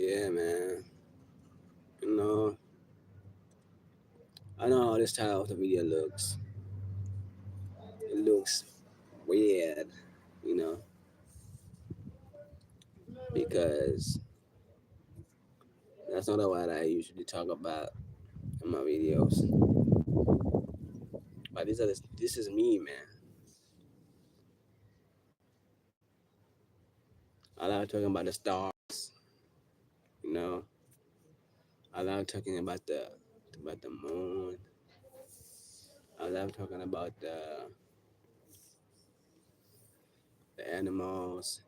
Yeah, man. You know, I know how this style of the video looks. It looks weird, you know, because that's not what I usually talk about in my videos. But this is me, man. I love talking about the stars, you know. I love talking about the moon. I love talking about the animals,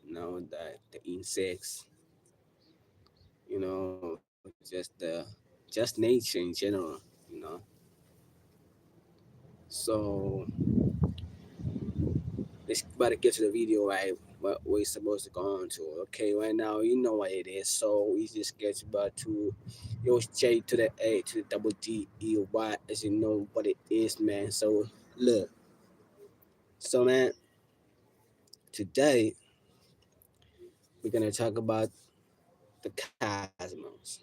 the insects, just nature in general, you know. So let's about to get to the video, right? What we're supposed to go on to. Okay, right now you know what it is. So we just get about to yo J to the A to the double D E Y, as you know what it is, man. So look, so man, today we're gonna talk about the cosmos.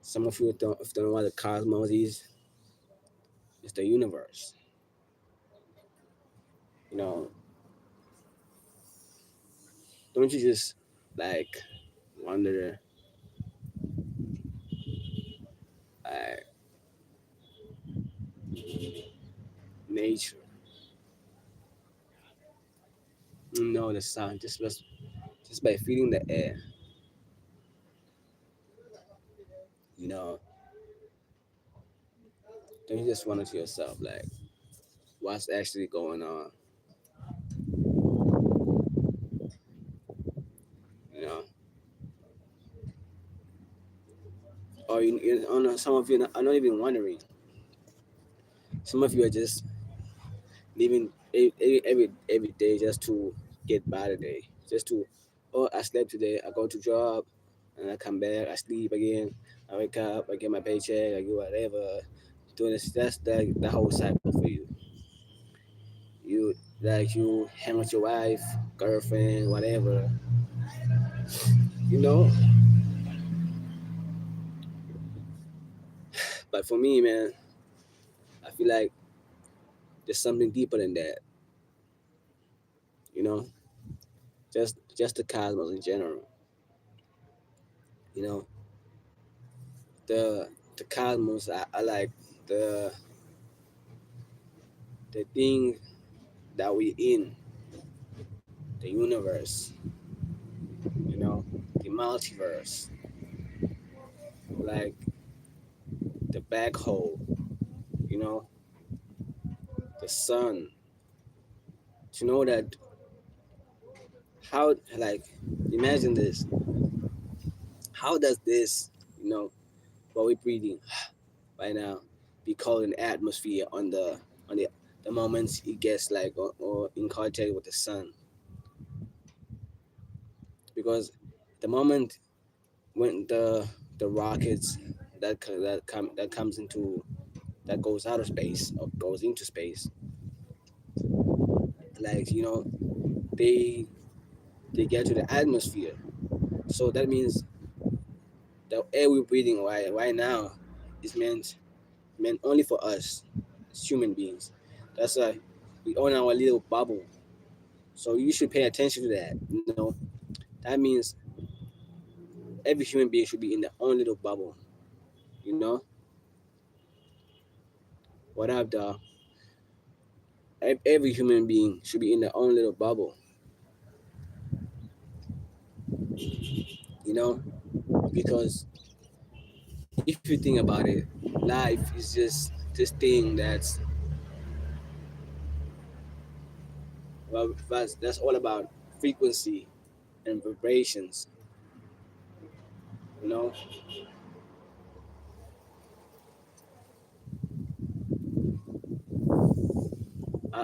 Some of you if don't know what the cosmos is, it's the universe. You know, don't you just like wonder like nature, you know, the sun, just by feeling the air, you know, don't you just wonder to yourself like what's actually going on, you know, or oh no, some of you are not even wondering. Some of you are just living every day just to get by the day, just to oh I slept today, I go to job, and I come back, I sleep again, I wake up, I get my paycheck, I do whatever, doing this. That's the whole cycle for you. You like you hang with your wife, girlfriend, whatever, you know. But for me, man, I feel like there's something deeper than that, you know. Just the cosmos in general, you know. The the cosmos, I like the the thing that we in, the universe, you know, the multiverse, like the black hole, you know, the sun. To know that how like imagine this. How does this, you know, what we're breathing right now be called an atmosphere on the moments it gets like or in contact with the sun? Because the moment when the rockets that comes into that goes out of space or goes into space, like you know, they they get to the atmosphere. So that means the air we're breathing right now is meant only for us as human beings. That's why we own our little bubble. So you should pay attention to that. You know, that means every human being should be in their own little bubble. You know, what up, dog? Every human being should be in their own little bubble. You know, because if you think about it, life is just this thing that's all about frequency and vibrations. You know,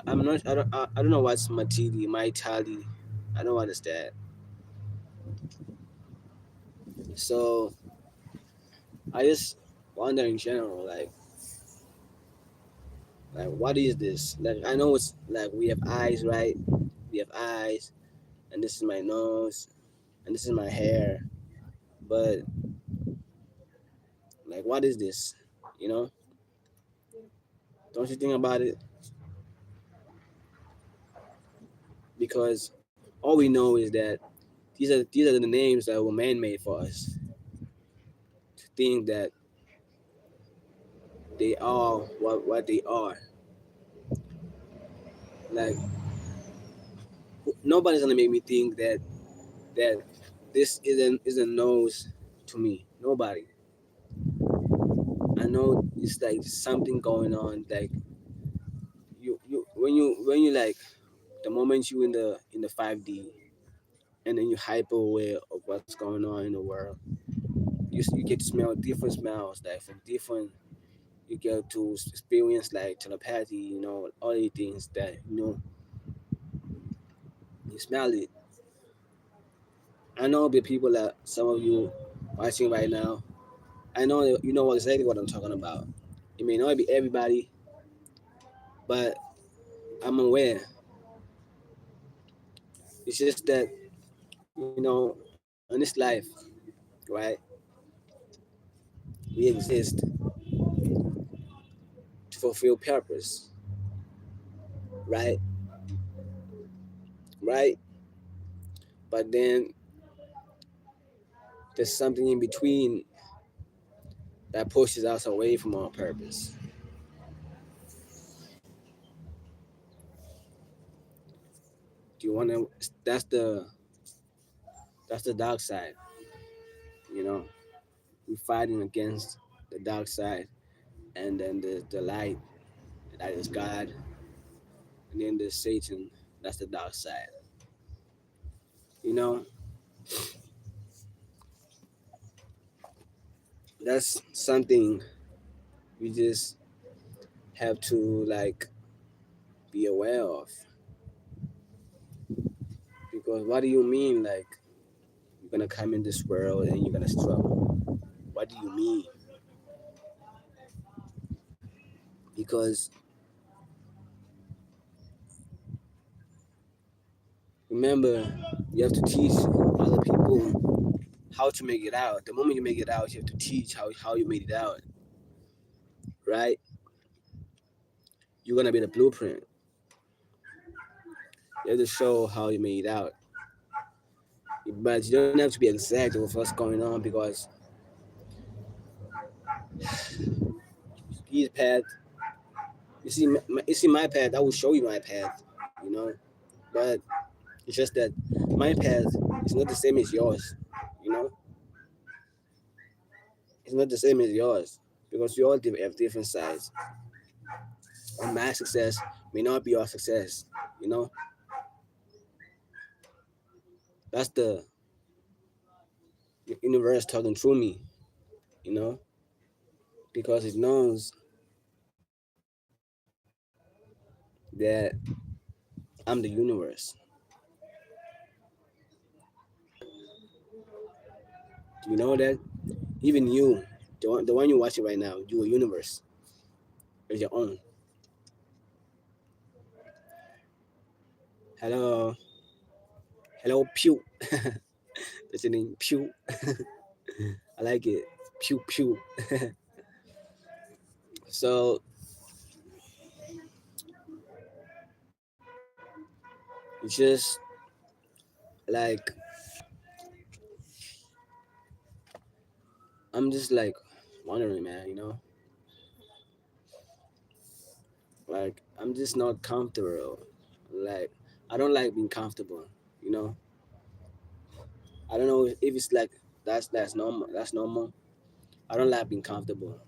I'm not. I don't know what's Matili, my tally. I don't understand. So I just wonder in general, like what is this? Like I know it's like we have eyes, right? We have eyes, and this is my nose, and this is my hair. But like, what is this? You know? Don't you think about it? Because all we know is that these are the names that were man made for us to think that they are what they are. Like nobody's gonna make me think that this isn't nose to me. Nobody. I know it's like something going on. Like when you like the moment you in the 5D and then you hyper aware of what's going on in the world. You get to smell different smells like from different. You get to experience like telepathy. All these things that you smell it. I know the people that some of you watching right now. I know you know exactly what I'm talking about. It may not be everybody, but I'm aware. It's just that in this life, right? We exist to fulfill purpose, right? Right? But then there's something in between that pushes us away from our purpose. Do you want to? That's the dark side. You know, we're fighting against the dark side, and then the light that is God, and then there's Satan. That's the dark side. You know, that's something we just have to like be aware of. Because what do you mean, like you're gonna come in this world and you're gonna struggle? What do you mean? Because remember, you have to teach other people how to make it out. The moment you make it out, you have to teach how you made it out, right? You're gonna be the blueprint. You have to show how you made it out. But you don't have to be exact with what's going on because his path, you see my path, I will show you my path, you know. But it's just that my path is not the same as yours, you know. It's not the same as yours because we all have different sides. And my success may not be your success, you know. That's the universe talking through me, you know, because it knows that I'm the universe. Do you know that? Even you, the one you're watching right now, you a universe. It's your own. Hello, hello, pew. That's the name, pew. I like it, pew pew. So it's just like I'm just like wondering, man. Like I'm just not comfortable. Like I don't like being comfortable. You know, I don't know if it's like that's normal. That's normal. I don't like being comfortable.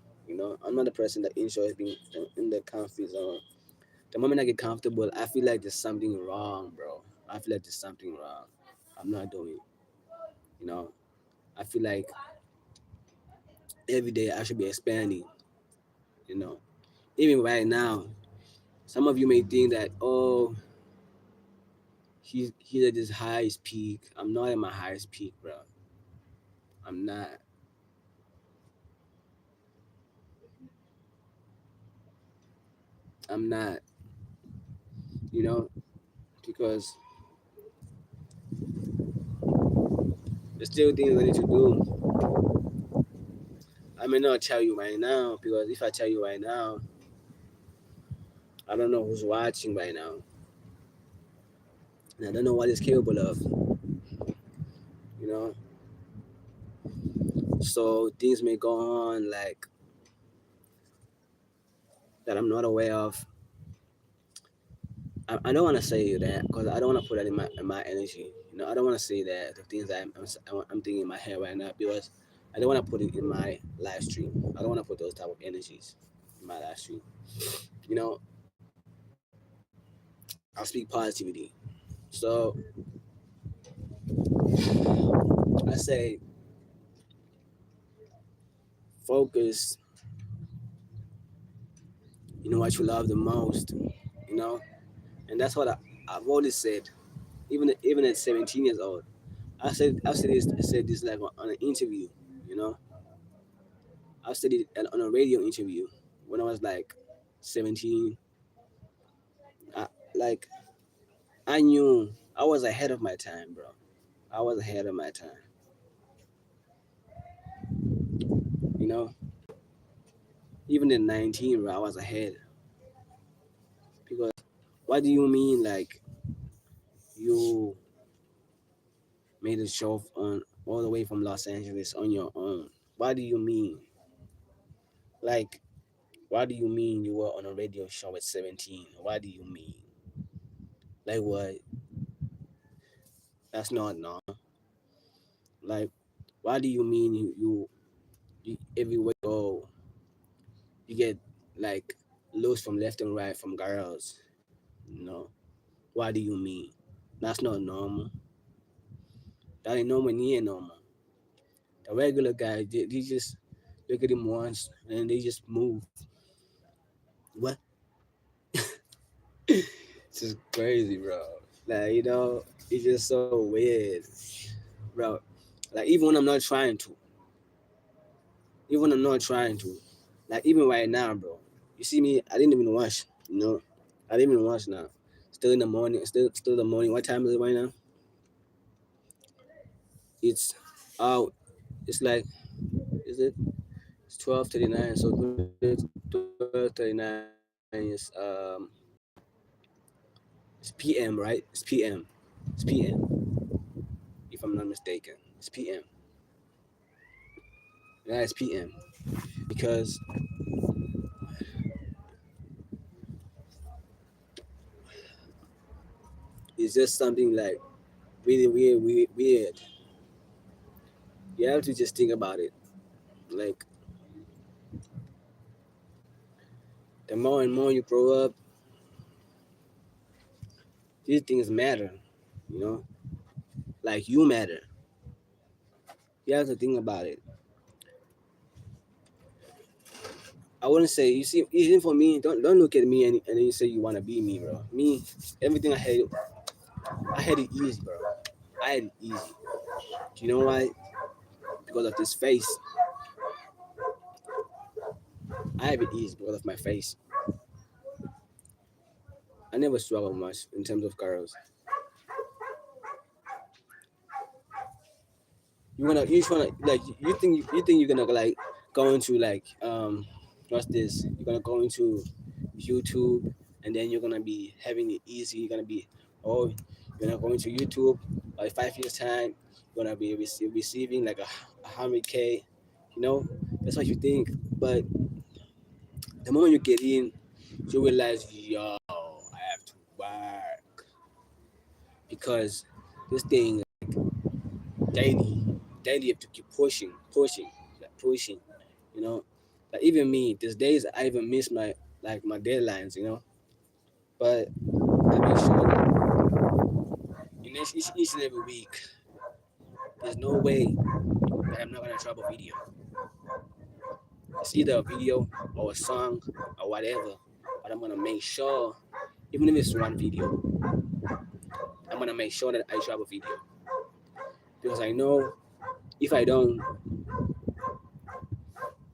I'm not a person that enjoys being in the comfy zone. The moment I get comfortable, I feel like there's something wrong, bro. I feel like there's something wrong. I'm not doing. You know, I feel like every day I should be expanding. You know, even right now, some of you may think that he's at his highest peak. I'm not at my highest peak, bro. I'm not. I'm not. You know, because There's still things I need to do. I may not tell you right now because if I tell you right now, I don't know who's watching right now, and I don't know what it's capable of. You know, so things may go on like that I'm not aware of. I don't want to say that because I don't want to put that in my energy. You know, I don't want to say that the things that I'm thinking in my head right now because I don't want to put it in my live stream. I don't want to put those type of energies in my live stream. You know, I'll speak positivity. So I say focus. You know what you love the most. You know, and that's what I've always said. Even at 17 years old, I said this like on an interview. You know, I said it on a radio interview when I was like 17. I, like I knew I was ahead of my time, bro. I was ahead of my time. You know, even at 19, bro, I was ahead. Because what do you mean, like you made a show on all the way from Los Angeles on your own? What do you mean? Like, what do you mean you were on a radio show at 17? What do you mean? Like what? That's not normal. Like, what do you mean you everywhere you go you get like looks from left and right from girls? No. What do you mean? That's not normal. That ain't normal near normal. The regular guys, they just look at him once and they just move. What? It's just crazy, bro. Like, it's just so weird, bro. Like, even when I'm not trying to, like, even right now, bro. You see me, I didn't even wash, I didn't even wash now. Still in the morning, still the morning. What time is it right now? It's out. It's like, is it? It's 12:39. So 12:39 is it's PM, right? It's PM. It's PM. If I'm not mistaken, it's PM. Yeah, it's PM because it's just something like really weird. You have to just think about it. Like the more and more you grow up, these things matter. You know, like you matter. You have to think about it. I wouldn't say you see even for me. Don't look at me and then you say you want to be me, bro. Me, everything I had it easy, bro. I had it easy. Do you know why? Because of this face. I have it easy because of my face. I never struggled much in terms of girls. You just wanna like you think you're gonna like go into like what's this? You're gonna go into YouTube and then you're gonna be having it easy. You're gonna be oh you're gonna go into YouTube by 5 years time. You're gonna be receiving like 100K. You know that's what you think, but the moment you get in, you realize yo I have to work because this thing daily, daily you have to keep pushing, like pushing, you know. Like even me, these days I even miss my deadlines, But I make sure that in each and every week, there's no way that I'm not gonna drop a video. It's either a video or a song or whatever, but I'm gonna make sure, even if it's one video, I'm gonna make sure that I drop a video because I know if I don't,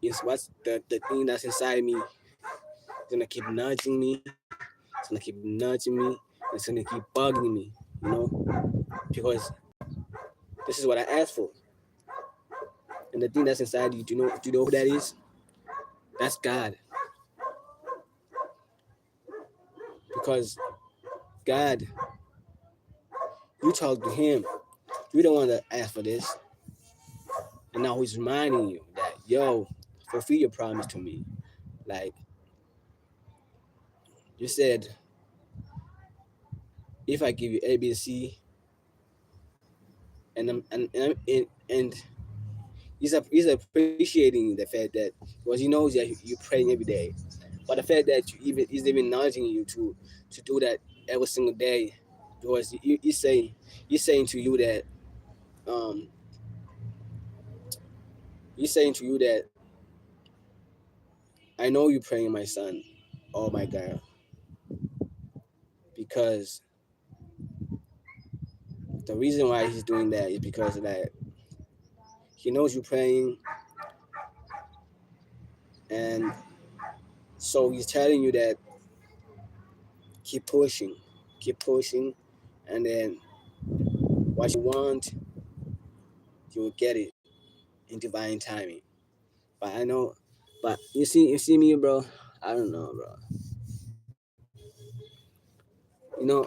it's what's the thing that's inside me gonna keep nudging me. It's gonna keep nudging me. It's gonna keep bugging me, because this is what I asked for. and the thing that's inside you, do you know who that is? That's God. Because God, you talk to Him. You don't want to ask for this, and now He's reminding you that, yo, fulfill your promise to me. Like you said, if I give you A, B, C, and he's appreciating the fact that, because he knows that you're praying every day, but the fact that he's even nudging you to do that every single day, because he's saying to you that um he's saying to you that, I know you're praying, my son, oh my God, because the reason why he's doing that is because of that he knows you're praying, and so he's telling you that keep pushing, keep pushing, and then what you want, you will get it in divine timing. But I know, but you see me, bro. I don't know, bro. You know,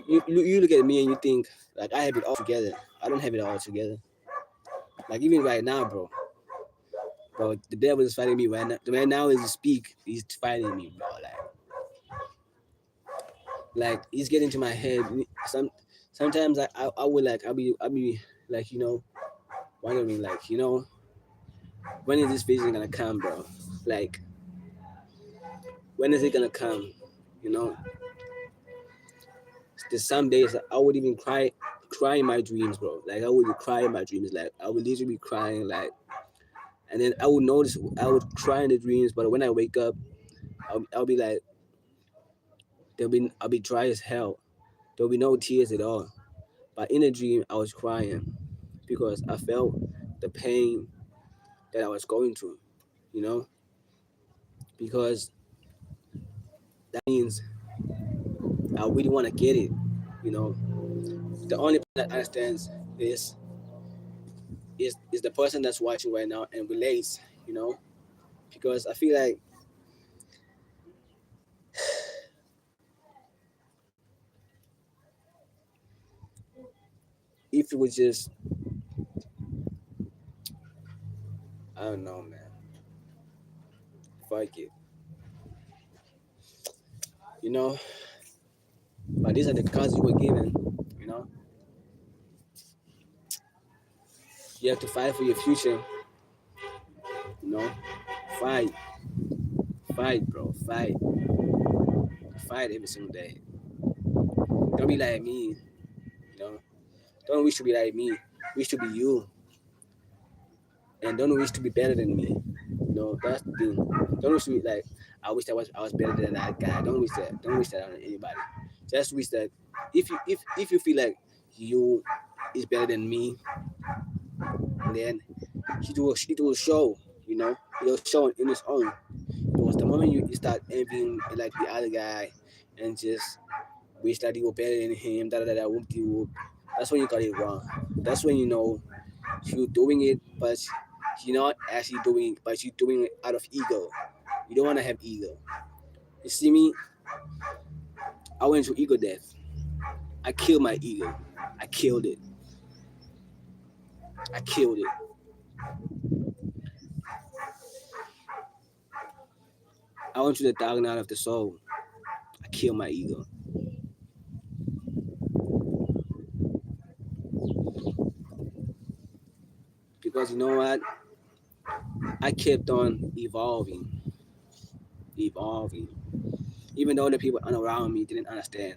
you look at me and you think like I have it all together. I don't have it all together. Like even right now, bro, the devil is fighting me right now. Right now, as you speak, he's fighting me, bro. Like he's getting to my head. Sometimes I would like I'll be like, wondering, like, when is this vision gonna come, bro? Like, when is it gonna come? You know, there's some days I would even cry in my dreams, bro. Like I would cry in my dreams. Like I would literally be crying, like, and then I would notice I would cry in the dreams, but when I wake up, I'll be like, I'll be dry as hell. There'll be no tears at all. But in a dream, I was crying because I felt the pain that I was going through. You know, because that means I really want to get it. You know, the only person that understands this is the person that's watching right now and relates. You know, because I feel like if it was just, I don't know, man, fuck it, you know. But these are the cards you were given. You know, you have to fight for your future. You know, fight, fight, bro, fight every single day. Don't be like me. You know, don't wish to be like me. Wish to be you, and don't wish to be better than me. You know, that's the thing. Don't wish to be like, I was better than that guy. Don't wish that. Don't wish that on anybody. Just wish that if you feel like you is better than me, then it will show. You know, it'll show in its own. Because the moment you start envying like the other guy and just wish that you were better than him, whoop de whoop, that's when you got it wrong. That's when you know you're doing it, but you're not actually doing it, but you're doing it out of ego. You don't want to have ego. You see me? I went through ego death. I killed my ego. I killed it. I killed it. I went through the dark night of the soul. I killed my ego. Because you know what? I kept on evolving. Even though the people around me didn't understand.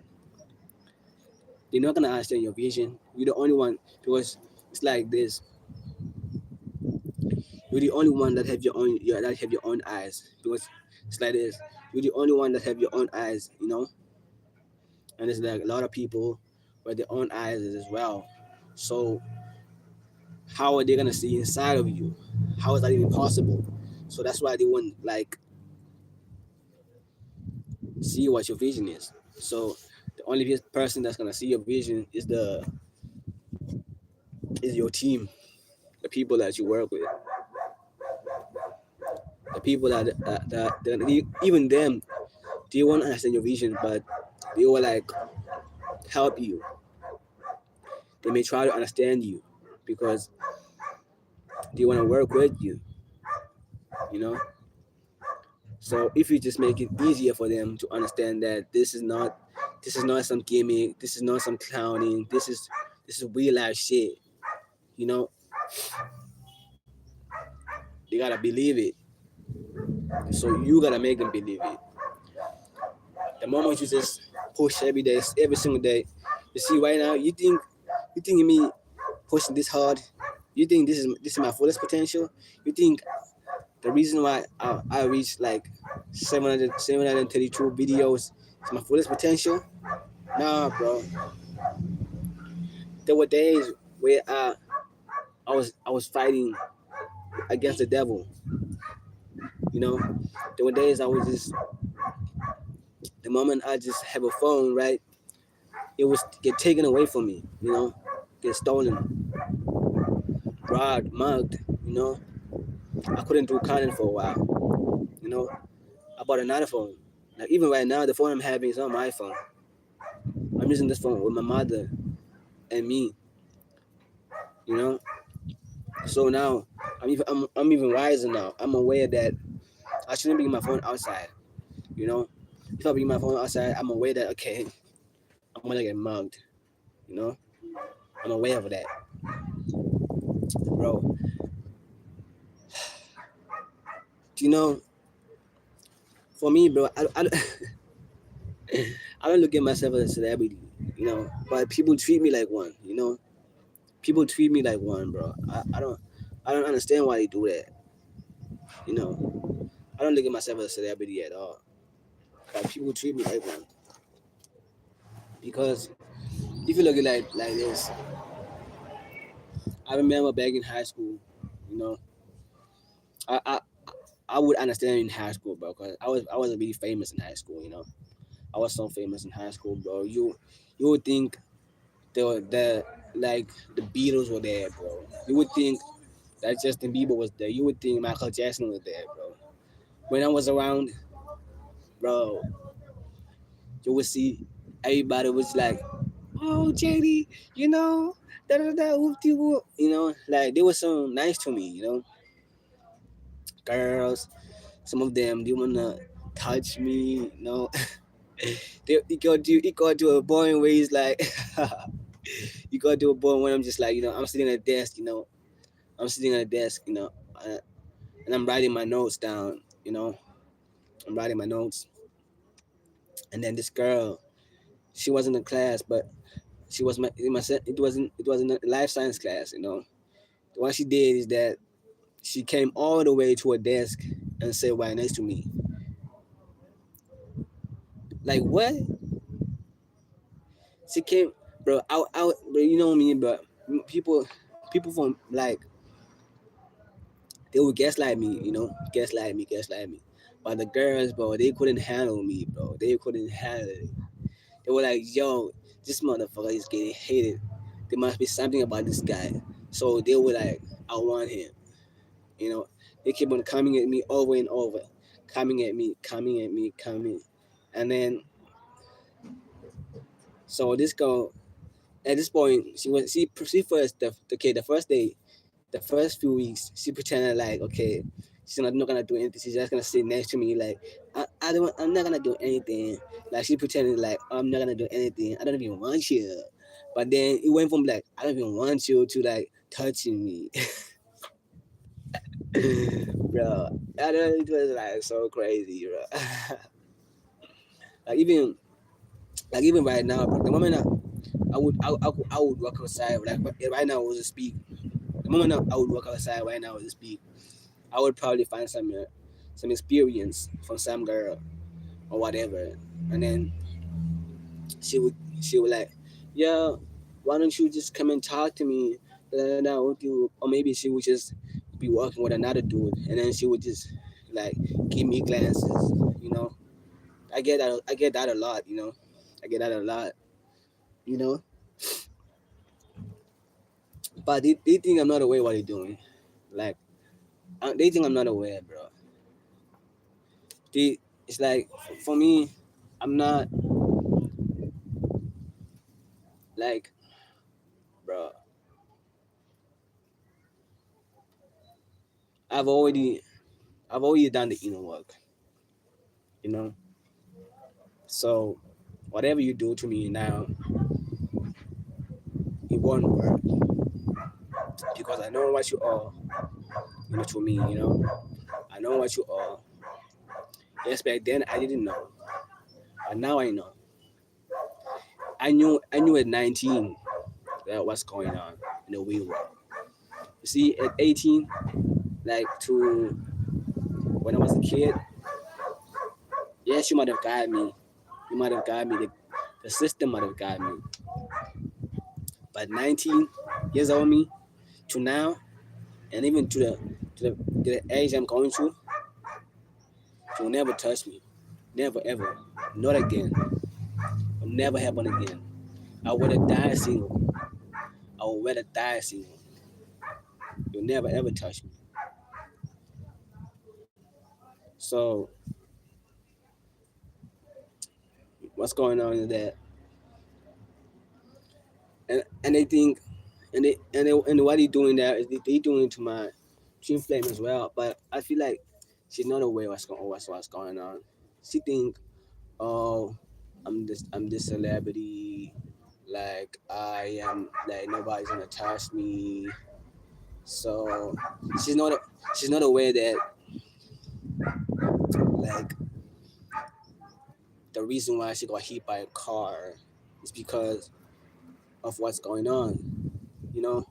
They're not gonna understand your vision. You're the only one, because it's like this. You're the only one that have your own eyes. Because it's like this. You're the only one that have your own eyes, And it's like a lot of people with their own eyes as well. So how are they gonna see inside of you? How is that even possible? So that's why they won't like see what your vision is. So the only person that's gonna see your vision is your team, the people that you work with, the people that even them, they won't understand your vision, but they will like help you. They may try to understand you because they want to work with you, you know. So if you just make it easier for them to understand that this is not some gimmick, this is not some clowning, this is real life shit, you know, they gotta believe it. So you gotta make them believe it. The moment you just push every day, every single day, you see right now, you think me pushing this hard, you think this is my fullest potential, you think the reason why I reached like 732 videos is my fullest potential? Nah, bro. There were days where I was fighting against the devil. You know, there were days I was just the moment I just have a phone, right? It was get taken away from me. You know, get stolen, robbed, mugged. You know, I couldn't do content for a while. You know, I bought another phone. Like even right now, the phone I'm having is not my phone. I'm using this phone with my mother and me. You know, so now I'm even wiser now. I'm aware that I shouldn't bring my phone outside. You know, if I bring my phone outside, I'm aware that okay, I'm gonna get mugged. You know, I'm aware of that, bro. You know, for me, bro, I don't look at myself as a celebrity. You know, but people treat me like one. You know, people treat me like one, bro. I don't understand why they do that. You know, I don't look at myself as a celebrity at all. But people treat me like one because if you look at like this, I remember back in high school. You know, I I, I would understand in high school, bro, because I wasn't really famous in high school. You know, I was so famous in high school, bro. You would think the like the Beatles were there, bro. You would think that Justin Bieber was there. You would think Michael Jackson was there, bro. When I was around, bro, you would see everybody was like, "Oh, Jaddey, you know, da da da, whoop de whoop," you know, like they were so nice to me, you know, girls. Some of them they wanna touch me, you know. It got to a point where he's like, you got to a point where I'm just like, I'm sitting at a desk, I'm sitting at a desk, uh, and I'm writing my notes down, I'm writing my notes, and then this girl, she wasn't in class, but she was it wasn't a life science class, What she did is that she came all the way to a desk and said right next to me, like what? She came, bro. Bro, you know what I mean, bro. People from like they would gaslight me, gaslight me. But the girls, bro, they couldn't handle me, bro. They couldn't handle it. They were like, yo, this motherfucker is getting hated. There must be something about this guy. So they were like, I want him. You know, they keep on coming at me over and over, coming at me, coming. And then, so this girl, at this point, she first, the first day, the first few weeks, she pretended like, okay, she's not gonna do anything. She's just gonna sit next to me, like, I'm not gonna do anything. Like she pretended like I'm not gonna do anything. I don't even want you. But then it went from like I don't even want you to like touching me, bro. I don't. It was like so crazy, bro. like even like even right now, bro. The moment I would walk outside, like right now I was speak. The moment I would walk outside right now I was speak. I would probably find some experience from some girl or whatever, and then she would like, yeah, why don't you just come and talk to me? Or maybe she would just be walking with another dude, and then she would just like give me glances. You know, I get that a lot. I get that a lot. You know, But they think I'm not aware what they're doing. Like they think I'm not aware, bro. It's like for me, I'm not like, bro. I've already I've already done the inner work, you know. So whatever you do to me now, it won't work because I know what you are, to me, I know what you are. Yes, back then I didn't know, but now I know. I knew at 19 that what's going on in the real world. You see, at 18, like to when I was a kid, yes, you might have guided me. You might have guided me. The system might have guided me. But 19 years old me to now, and even to the age I'm going to, you'll never touch me. Never ever. Not again. Will never happen again. I would have died single. I would rather die single. You'll never ever touch me. So what's going on is that, and they think, and what they doing there is they doing it to my twin flame as well. But I feel like she's not aware what's going on. She think, oh, I'm this celebrity, like I am, like nobody's gonna touch me. So she's not she's not aware that, like, the reason why she got hit by a car is because of what's going on. You know,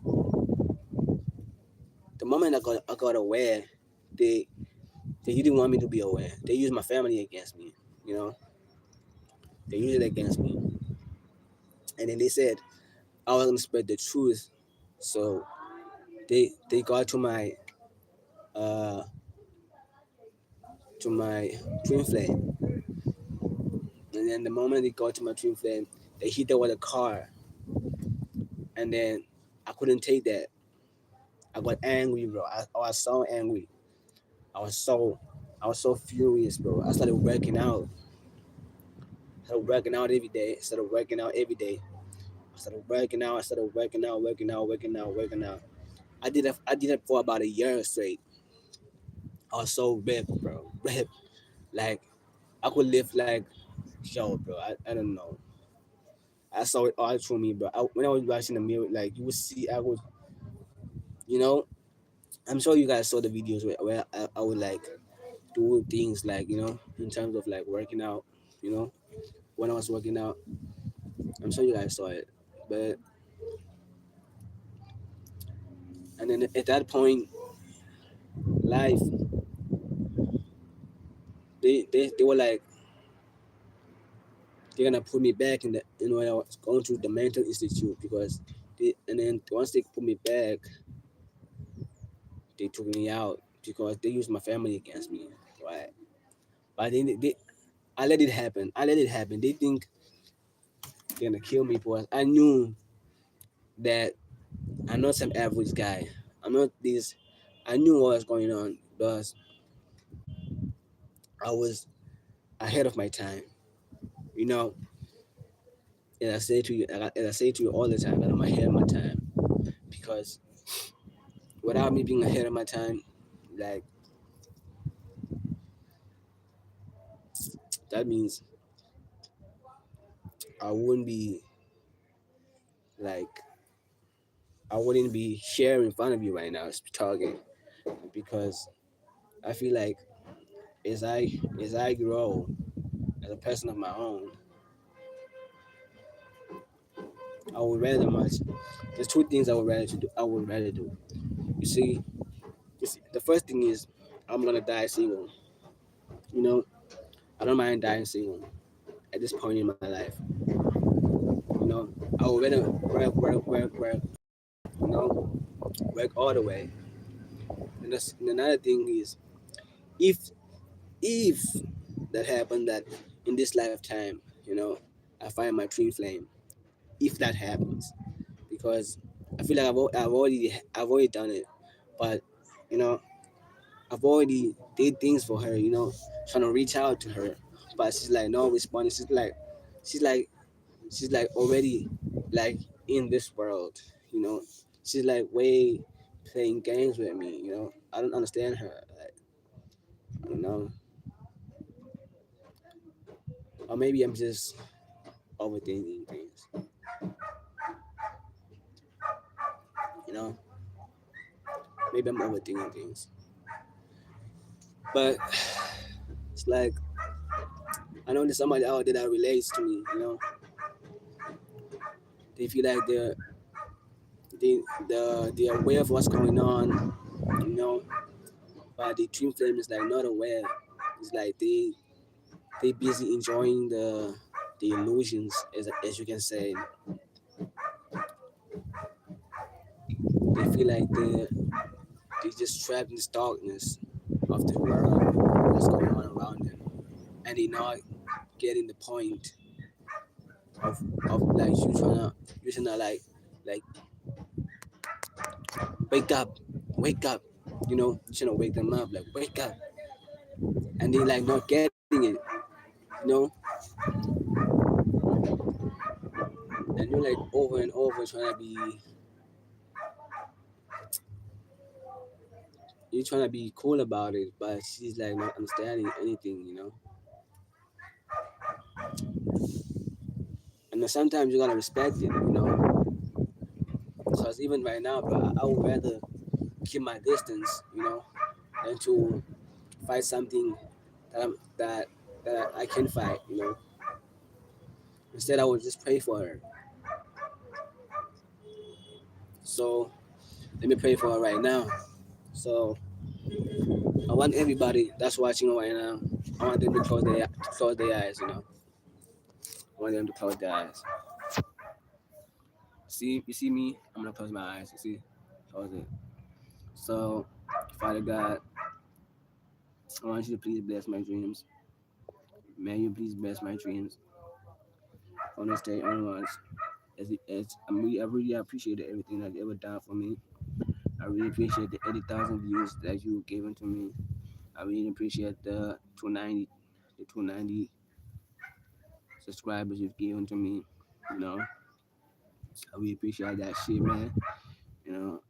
the moment I got aware, they they didn't want me to be aware. They used my family against me. You know, they used it against me, and then they said I was gonna spread the truth. So they got uh to my twin flame, and then the moment they got to my twin flame, they hit her with a car, and then I couldn't take that. I got angry, bro. I was so angry. I was so I was so furious, bro. I started working out. I started working out every day. I started working out every day. I started working out. I started working out, working out, working out, working out. I did it for about a year straight. I was so ripped, bro. Ripped. Like I could live like, yo, bro. I don't know. I saw it all through me, bro. When I was watching the mirror, like you would see, I was, you know, I'm sure you guys saw the videos where I would like do things like, in terms of like working out, you know, when I was working out. I'm sure you guys saw it. But, and then at that point, life, they were like, they're gonna put me back in the, when I was going to the mental institute because and then once they put me back, they took me out because they used my family against me, right? But then I let it happen. I let it happen. They think they're gonna kill me because I knew that I'm not some average guy. I'm not this. I knew what was going on because I was ahead of my time. You know, and I say to you, and I say to you all the time that I'm ahead of my time because without me being ahead of my time, like that means I wouldn't be like I wouldn't be here in front of you right now talking because I feel like as I grow as a person of my own, I would rather much. There's two things I would rather to do. I would rather do. You see, the first thing is I'm gonna die single. You know, I don't mind dying single at this point in my life. You know, I would rather work. You know, work all the way. And another thing is if if that happened that in this lifetime, I find my twin flame. If that happens, because I feel like I've already done it, but you know I've already did things for her. Trying to reach out to her, but she's like no responding. She's like she's like already like in this world. You know, she's like way playing games with me. I don't understand her. Like, I don't know, or maybe I'm just overthinking things. You know, maybe I'm overthinking things, but it's like I know there's somebody out there that relates to me. They feel like they're aware of what's going on. You know, but the twin flame is like not aware. It's like they busy enjoying the illusions, as you can say. They feel like they're just trapped in this darkness of the world that's going on around them, and they're not getting the point of like you trying to like wake up, you trying to wake them up, like wake up, and they like not getting it, you know, and you're like over and over you're trying to be cool about it, but she's like not understanding anything. And then sometimes you gotta respect it. Because even right now, bro, I would rather keep my distance, than to fight something that I can fight. Instead, I would just pray for her. So let me pray for her right now. So I want everybody that's watching right now. I want them to close their eyes. I want them to close their eyes. See, you see me? I'm gonna close my eyes. You see? Close it. So, Father God, I want you to please bless my dreams. May you please bless my dreams on this day onwards. I really appreciate everything that you ever done for me. I really appreciate the 80,000 views that you given to me. I really appreciate the 290 subscribers you've given to me. You know, I really appreciate that shit, man. You know,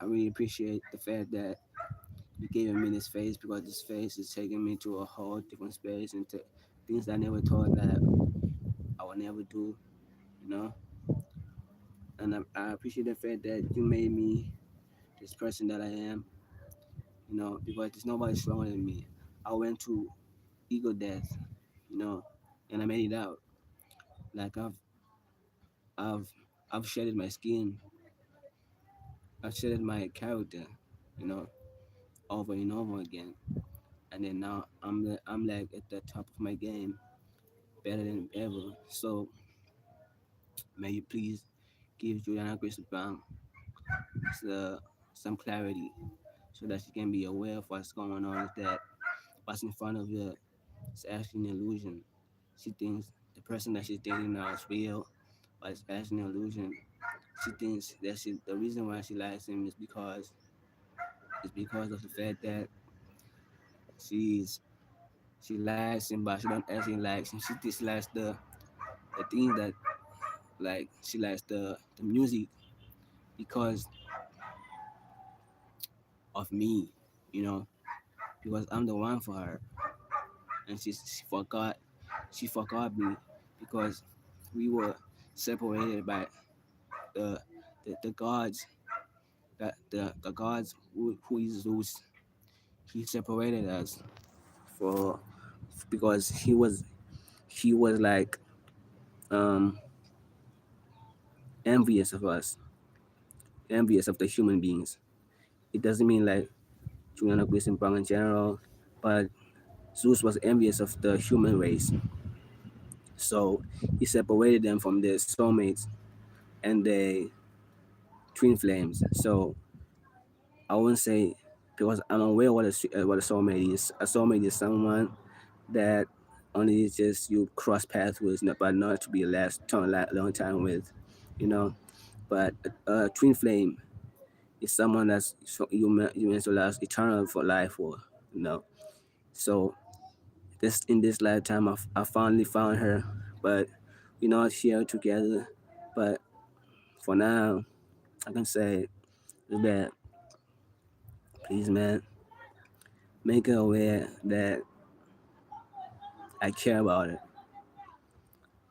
I really appreciate the fact that you gave me this face, because this face is taking me to a whole different space and to things I never thought that I would never do. You know, and I appreciate the fact that you made me this person that I am. Because there's nobody stronger than me. I went to ego death, you know, and I made it out. Like I've I've shedded my skin. I've shedded my character, you know, over and over again. And then now I'm like at the top of my game, better than ever. So may you please give Juliana Grace Brown uh, some clarity, so that she can be aware of what's going on. Is that what's in front of her is actually an illusion. She thinks the person that she's dating now is real, but it's actually an illusion. She thinks that the reason why she likes him is because of the fact that she's she likes him, but she don't actually like him. She dislikes the things that, like, she likes the music because of me, you know, because I'm the one for her, and she forgot me because we were separated by the the gods, that the gods who is Zeus. He separated us for because he was like um envious of us, envious of the human beings. It doesn't mean like Juliana Grayson Brown in general, but Zeus was envious of the human race. So he separated them from their soulmates and their twin flames. So I wouldn't say, because I'm aware what a soulmate is. A soulmate is someone that only just you cross paths with, but not to be last long time with, you know. But twin flame is someone that's you meant to last eternal for life for, you know. So this in this lifetime, I finally found her, but we're not here together. But for now, I can say is that please, man, make her aware that I care about it.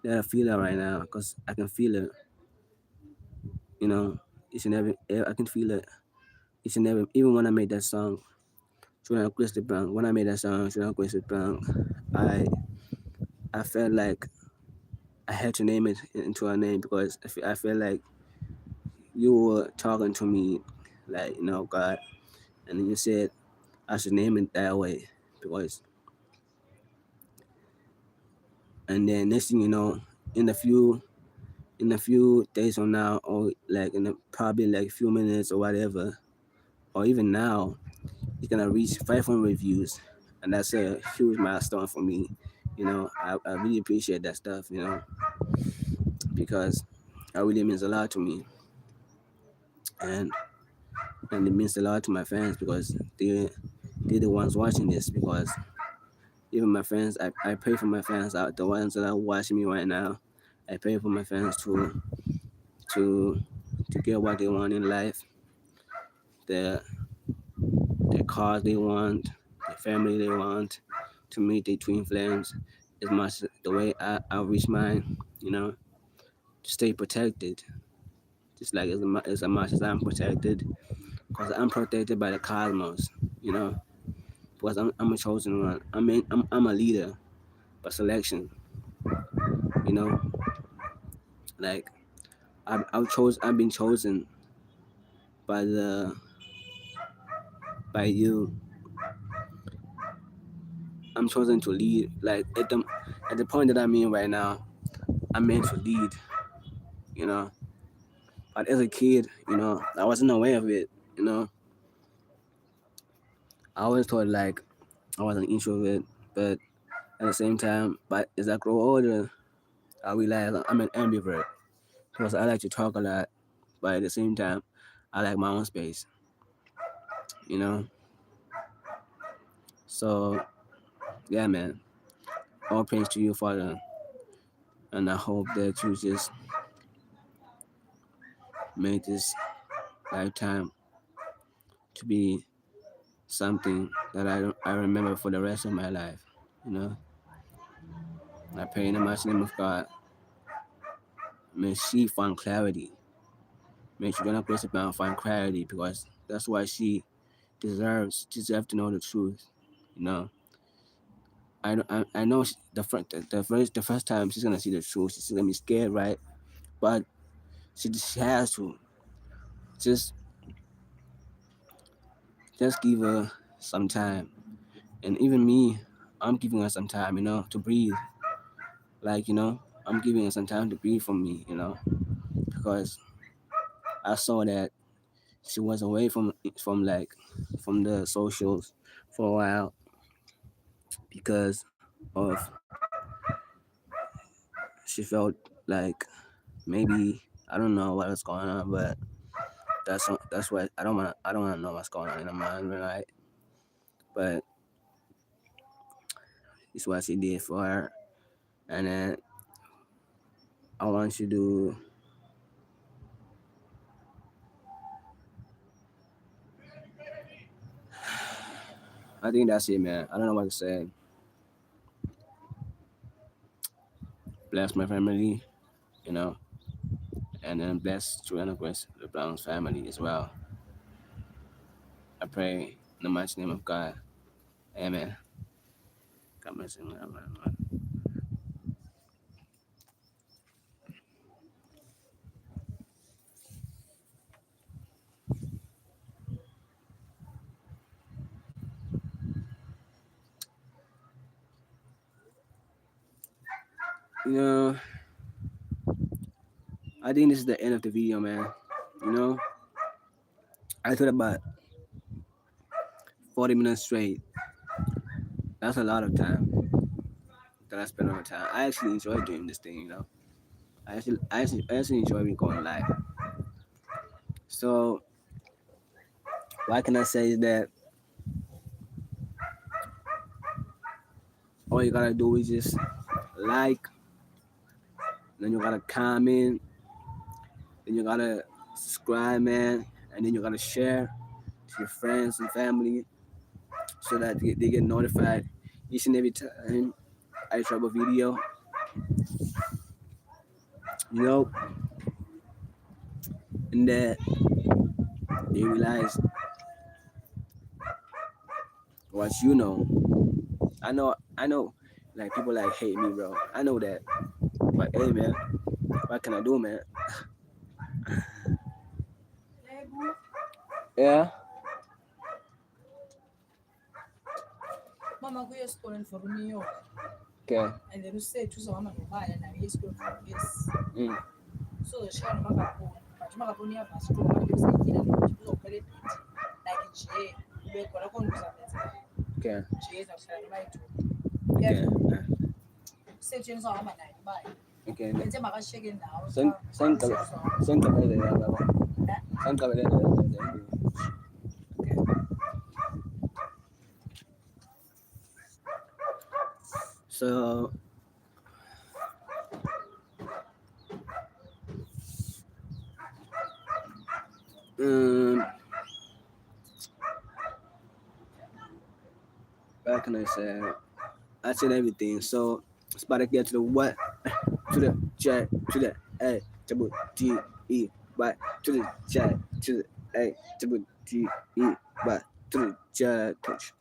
Let her feel it right now, cause I can feel it. You know, each and every I can feel it each and every. Even when I made that song, Suena Crystal Brown. When I made that song, Suena Crystal Brown, I I felt like I had to name it into a name because I feel like you were talking to me, like God, and then you said I should name it that way because, and then next thing you know, in a few in a few days from now, or like probably like a few minutes or whatever, or even now, it's gonna reach 500 views, and that's a huge milestone for me. I really appreciate that stuff. Because it really means a lot to me, and it means a lot to my fans because they're the ones watching this. Because even my fans, I pray for my fans out, the ones that are watching me right now. I pray for my fans to to get what they want in life, the the cars they want, the family they want, to meet their twin flames. As much the way I reach mine, to stay protected, just like as much as I'm protected, because I'm protected by the cosmos, you know, because I'm a chosen one. I'm a leader by selection, you know, like I've been chosen by the by you. I'm chosen to lead. Like at the point that I'm in right now, I'm meant to lead, you know. But as a kid, I wasn't aware of it, you know. I always thought like I was an introvert, but at the same time, but as I grow older, I realize I'm an ambivert because I like to talk a lot, but at the same time, I like my own space, you know. So yeah, man, all praise to you, Father, and I hope that you just make this lifetime to be something that I remember for the rest of my life, you know. I pray in the mighty name of God, may she find clarity. May she don't place about find clarity because that's why she deserves to know the truth, you know. I know the first time she's gonna see the truth, she's gonna be scared, right? But she has to just give her some time, and even me, I'm giving her some time, to breathe. Like I'm giving her some time to breathe from me, because I saw that she was away from the socials for a while because of she felt like maybe I don't know what was going on, but that's what I don't wanna know what's going on in her mind, right? But it's what she did for her, and then I want you to. I think that's it, man. I don't know what to say. Bless my family, you know, and then bless Juliana Grace, the Brown's family as well. I pray in the mighty name of God. Amen. God bless you. You know, I think this is the end of the video, man. You know, I thought about 40 minutes straight. That's a lot of time that I spend on the time. I actually enjoy doing this thing, I actually enjoy me going live. So what can I say is that all you gotta do is just like, then you gotta comment, then you gotta subscribe, man, and then you gotta share to your friends and family so that they get notified each and every time I drop a video. You know, and that they realize what you know. I know, like people like hate me, bro. I know that, but hey, man, what can I do, man? Yeah. Mama kuye esikoleni for New York. Okay. And then usethu uzawuhamba nobani naye esikoleni for yes. Mm. So shika nomakaphoni. But umakaphoni uyavasco abantu besayidlela nokuthi uzokhwela ebhithi. Like nje ube khona khona uzamenza. Okay. Nje ezawuhlala noma yidu. Okay. Usethu uzawuhamba naye nobani. Okay. Bese makasheke ndawo. Sengicabele ya baba. Sengicabele ya. Okay. So what can I say? I said everything. So it's about to get to the what, to the J, to the A, double D E, but to the J, to the A, double D E, but to the J, touch.